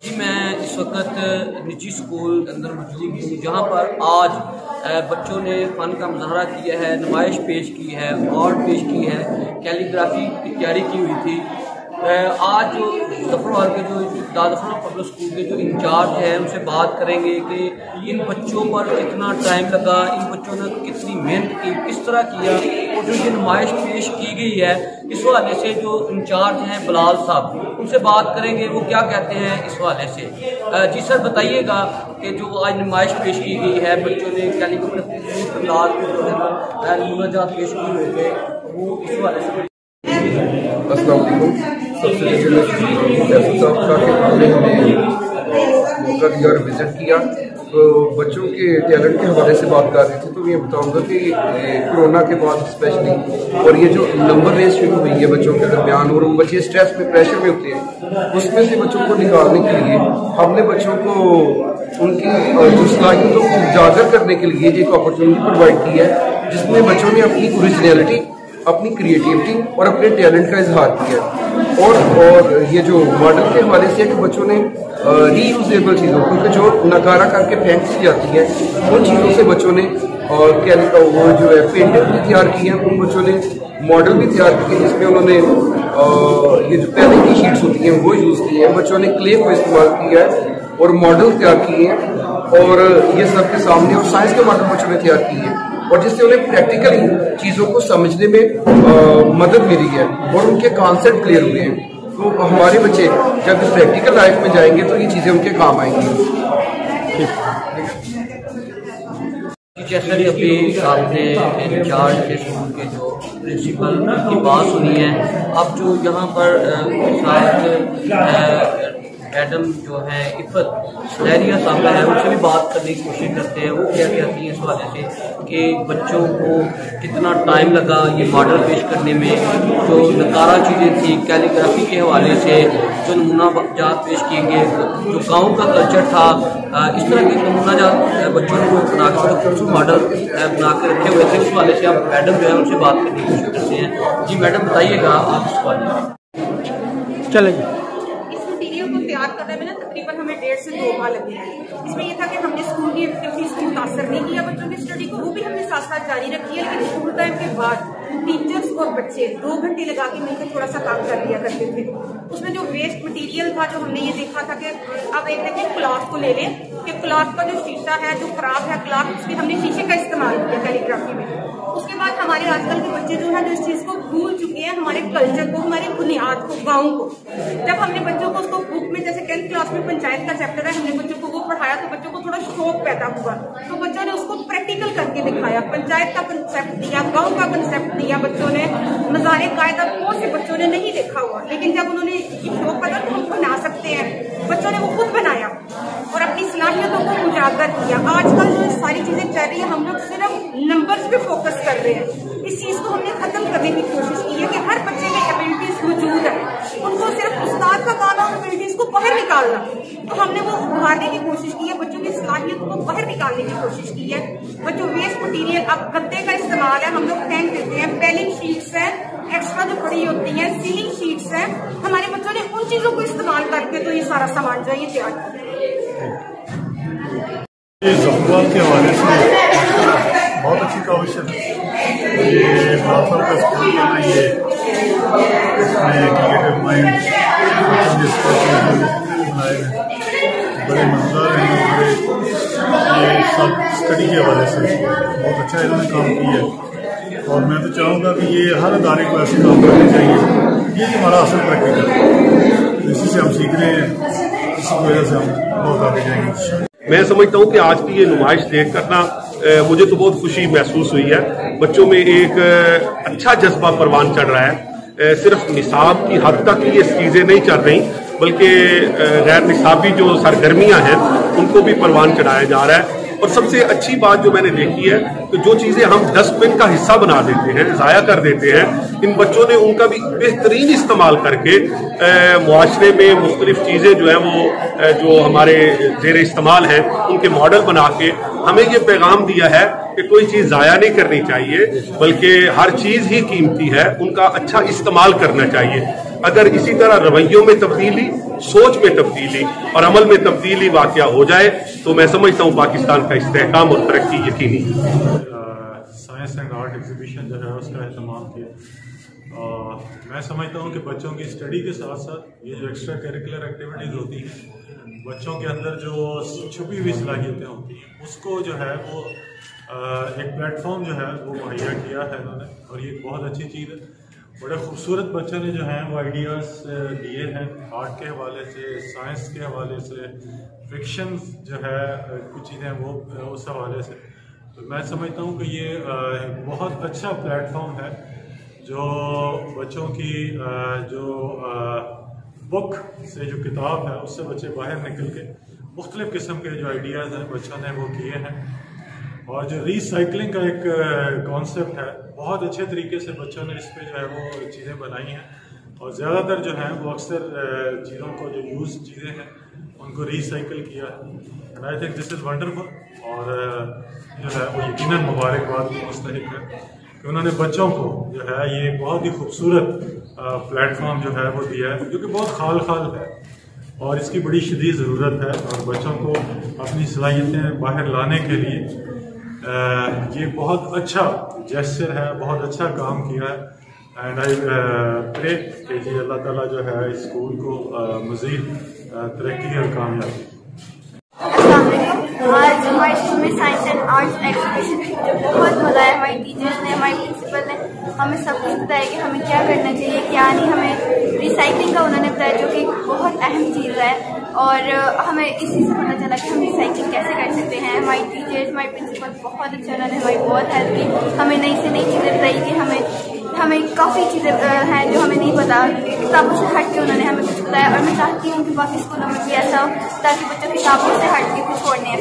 जी मैं इस वक्त निजी स्कूल के अंदर मौजूद हूँ जहाँ पर आज बच्चों ने फ़न का मुजाहरा किया है, नुमाइश पेश की है, आर्ट पेश की है, कैलीग्राफी की तैयारी की हुई थी। आज जो जफरवाल के जो दादफर पब्लिक स्कूल के जो इंचार्ज हैं उनसे बात करेंगे कि इन बच्चों पर कितना टाइम लगा, इन बच्चों ने कितनी मेहनत की, किस तरह किया और जो ये नुमाइश पेश की गई है इस हवाले से जो इंचार्ज हैं बिलाल साहब उनसे बात करेंगे वो क्या कहते हैं इस हवाले से। जी सर बताइएगा कि जो आज नुमाइश पेश की गई है, बच्चों ने कैलीग्राफी मुनाजात पेश की हुई है वो इस हवाले से। अस्सलाम वालेकुम। सबसे पहले हमने मौका दिया और विजिट किया तो बच्चों के टैलेंट के हवाले से बात कर रहे थे। तो मैं बताऊंगा कि कोरोना के बाद स्पेशली और ये जो नंबर रेस शुरू हुई है बच्चों के दरमियान और बच्चे स्ट्रेस में प्रेशर में होते हैं, उसमें से बच्चों को निकालने के लिए हमने बच्चों को उनकी जो सलाहियतों को उजागर करने के लिए एक अपॉर्चुनिटी प्रोवाइड की है जिसमें बच्चों ने अपनी ओरिजिनलिटी, अपनी क्रिएटिविटी और अपने टैलेंट का इजहार किया। और ये जो मॉडल के हवाले से है कि बच्चों ने रीयूजेबल चीज़ों, क्योंकि जो नकारा करके फेंक दी जाती है उन चीज़ों से बच्चों ने वो जो है पेंटिंग भी तैयार की है, उन बच्चों ने मॉडल भी तैयार किए जिसमें उन्होंने ये जो पहले की शीट्स होती हैं वो यूज़ की है। बच्चों ने क्ले को इस्तेमाल किया है और मॉडल तैयार किए हैं और ये सबके सामने और साइंस के मॉडल बच्चों ने तैयार किए हैं और जिससे उन्हें प्रैक्टिकली चीज़ों को समझने में मदद मिली है और उनके कॉन्सेप्ट क्लियर हुए हैं। तो हमारे बच्चे जब प्रैक्टिकल लाइफ में जाएंगे तो ये चीज़ें उनके काम आएंगी। जैसा कि अभी आपने इंचार्ज के स्कूल के जो प्रिंसिपल की बात सुनी है, अब जो यहाँ पर शायद मैडम जो है इफ़त सहरिया साहब है उनसे भी बात करने की कोशिश करते हैं। वो क्या कहती हैं इस हवाले से कि बच्चों को कितना टाइम लगा ये मॉडल पेश करने में, जो नकारा चीज़ें थी कैलीग्राफी के हवाले से जो नमूनाजात पेश किए गए, जो गाँव का कल्चर था, इस तरह के नमूनाजात बच्चों को बना के खूबसूरत मॉडल बना के रखे हुए थे। इस हवाले से आप मैडम जो है उनसे बात करने की कोशिश करते हैं। जी मैडम बताइएगा आप इस हवाले से। चलेगी तैयार करने में ना तकरीबन हमें 1.5 से 2 माह लगे हैं। इसमें यह था कि हमने स्कूल की एक्टिविटीज को मुतासर नहीं किया बच्चों की स्टडी को, वो भी हमने साथ साथ जारी रखी है, लेकिन स्कूल टाइम के बाद टीचर्स और बच्चे 2 घंटे लगा के मिलकर थोड़ा सा काम कर लिया करते थे। उसमें जो वेस्ट मटेरियल था जो हमने ये देखा था कि अब एक देखिए क्लॉथ को ले लें कि क्लॉथ का जो शीशा है जो खराब है क्लॉथ, उसकी हमने शीशे का इस्तेमाल किया कैलीग्राफी में। उसके बाद हमारे आजकल के बच्चे जो है जो इस चीज को भूल चुके हैं, हमारे कल्चर को, हमारी बुनियाद को, गाँव को। जब हमने बच्चों को उसको बुक में जैसे 10th क्लास में पंचायत का चैप्टर है, हमने बच्चों को वो पढ़ाया तो बच्चों को थोड़ा शौक पैदा हुआ, तो बच्चों ने उसको प्रैक्टिकल करके दिखाया। पंचायत का कंसेप्ट दिया, गाँव का कंसेप्ट दिया बच्चों ने, मज़ारे कायदा बहुत से बच्चों ने नहीं देखा हुआ, लेकिन जब उन्होंने शौक पैदा तो हम बना सकते हैं, बच्चों ने वो खुद बनाया और अपनी सलाहियतों को उजागर किया। आजकल जो सारी चीजें चल रही है हम लोग सिर्फ नंबर्स पे फोकस कर रहे हैं। इस चीज को हमने खत्म करने की कोशिश की है कि हर बच्चे में एबिलिटीज मौजूद है, उनको सिर्फ उस्ताद का काम है उन एबिलिटीज को बाहर निकालना। तो हमने वो उभारने की कोशिश की है, बच्चों की सलाहियत को बाहर निकालने की कोशिश की है। बच्चों वेस्ट मटीरियल, अब गद्दे का इस्तेमाल है, हम लोग फेंक देते हैं, पेलिंग शीट्स है एक्स्ट्रा जो पड़ी होती है, सीलिंग शीट्स है, हमारे बच्चों ने उन चीजों को इस्तेमाल करके तो ये सारा सामान जो है ये तैयार किया। जफरवाल के हवाले से बहुत अच्छी काविश है। ये बादशाह का स्कूल जो है ये क्रिएटिव माइंड बनाए हैं, बड़े मजेदार हैं, बड़े ये सब स्टडी के हवाले से बहुत अच्छा इन्होंने काम किया है और मैं तो चाहूँगा कि ये हर अदारे को ऐसे काम करने चाहिए। ये हमारा असल प्रैक्टिकल है, इसी से हम सीख रहे हैं, इसी वजह से हम बहुत आगे जाएंगे। मैं समझता हूँ कि आज की ये नुमाइश देख करना मुझे तो बहुत खुशी महसूस हुई है। बच्चों में एक अच्छा जज्बा परवान चढ़ रहा है। सिर्फ निसाब की हद तक ये चीज़ें नहीं चल रही बल्कि गैर निसाबी जो सरगर्मियां हैं उनको भी परवान चढ़ाया जा रहा है। और सबसे अच्छी बात जो मैंने देखी है कि जो चीज़ें हम डस्टबिन का हिस्सा बना देते हैं, ज़ाया कर देते हैं, इन बच्चों ने उनका भी बेहतरीन इस्तेमाल करके मुआशरे में मुख्तलिफ चीज़ें जो हैं वो जो हमारे ज़ेर इस्तेमाल हैं उनके मॉडल बना के हमें ये पैगाम दिया है कि कोई चीज जाया नहीं करनी चाहिए, बल्कि हर चीज ही कीमती है, उनका अच्छा इस्तेमाल करना चाहिए। अगर इसी तरह रवैयों में तब्दीली, सोच में तब्दीली और अमल में तब्दीली वाक़या हो जाए तो मैं समझता हूँ पाकिस्तान का इस्तेहकाम और तरक्की यकीनी। साइंस एंड आर्ट एग्जीबिशन जो है उसका एहतमाम किया। मैं समझता हूँ कि बच्चों की स्टडी के साथ साथ ये जो एक्स्ट्रा करिकुलर एक्टिविटीज़ होती हैं, बच्चों के अंदर जो छुपी हुई सलाहियतें होती हैं उसको जो है वो एक प्लेटफॉर्म जो है वो मुहैया किया है इन्होंने, और ये बहुत अच्छी चीज़ है। बड़े खूबसूरत बच्चों ने जो हैं वो आइडियाज़ दिए हैं, आर्ट के हवाले से, साइंस के हवाले से, फिक्शन जो है कुछ चीज़ें वो उस हवाले से। तो मैं समझता हूँ कि ये बहुत अच्छा प्लेटफॉर्म है जो बच्चों की जो बुक से जो किताब है उससे बच्चे बाहर निकल के मुख्तलिफ़ किस्म के जो आइडियाज़ हैं बच्चों ने वो किए हैं। और जो रिसाइकलिंग का एक कॉन्सेप्ट है, बहुत अच्छे तरीके से बच्चों ने इस पे जो है वो चीज़ें बनाई हैं, और ज़्यादातर जो है वो अक्सर चीज़ों को जो यूज़ चीज़ें हैं उनको रिसाइकिल किया है। And I think this is wonderful, और जो है वो यकीनन मुबारकबाद की मुस्तहिक है कि उन्होंने बच्चों को जो है ये बहुत ही खूबसूरत प्लेटफॉर्म जो है वो दिया है, जो कि बहुत खाल खाल है और इसकी बड़ी शदीद ज़रूरत है। और बच्चों को अपनी सलाहियतें बाहर लाने के लिए ये बहुत अच्छा जेस्चर है, बहुत अच्छा काम किया है। एंड आई प्रे कि जी अल्लाह ताला जो है इस स्कूल को मज़ीद तरक्की और कामयाबी। आज हमारे स्कूल में साइंस एंड आर्ट्स एग्जीबिशन जो बहुत मज़ा आया। हमारी टीचर्स ने, हमारे प्रिंसिपल ने हमें सब कुछ बताया कि हमें क्या करना चाहिए क्या नहीं। हमें रिसाइकलिंग का उन्होंने बताया जो कि बहुत अहम चीज़ है, और हमें इसी से पता चला कि हम रिसाइकलिंग कैसे कर सकते हैं। हमारी टीचर्स, हमारे प्रिंसिपल बहुत अच्छा, उन्होंने हमारी बहुत हेल्प की, हमें नई से नई चीज़ें बताई कि हमें काफ़ी चीज़ें हैं जो हमें नहीं पता, किताबों से हट के उन्होंने हमें कुछ बताया। और मैं चाहती हूँ कि बाकी स्कूलों में भी ऐसा हो ताकि बच्चों किताबों से हट के कुछ और नया